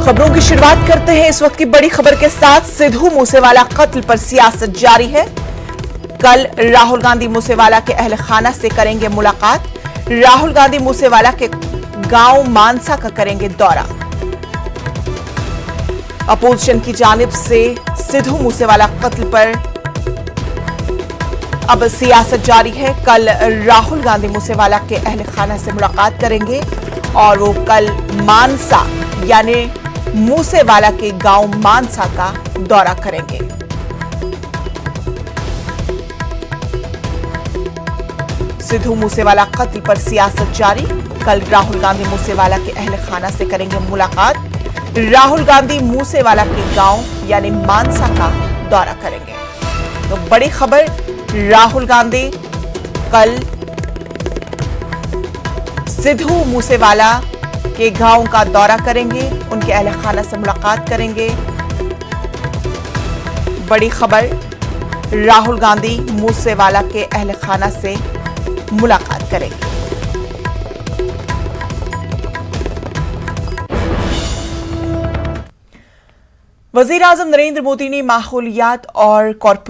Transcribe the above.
खबरों की शुरुआत करते हैं इस वक्त की बड़ी खबर के साथ। सिद्धू मूसेवाला कत्ल पर सियासत जारी है। कल राहुल गांधी मूसेवाला के अहल खाना से करेंगे मुलाकात। राहुल गांधी मूसेवाला के गांव मानसा का करेंगे दौरा। अपोजिशन की जानिब से सिद्धू मूसेवाला कत्ल पर अब सियासत जारी है। कल राहुल गांधी मूसेवाला के अहल खाना से मुलाकात करेंगे और वो कल मानसा यानी मूसेवाला के गांव मानसा का दौरा करेंगे। सिद्धू मूसेवाला कत्ल पर सियासत जारी। कल राहुल गांधी मूसेवाला के अहल खाना से करेंगे मुलाकात। राहुल गांधी मूसेवाला के गांव यानी मानसा का दौरा करेंगे। तो बड़ी खबर, राहुल गांधी कल सिद्धू मूसेवाला के गांव का दौरा करेंगे, उनके अहल खाना से मुलाकात करेंगे। बड़ी खबर, राहुल गांधी मूसेवाला के अहल खाना से मुलाकात करेंगे। वजीर आजम नरेंद्र मोदी ने माहौलियात और कॉर्पोरेट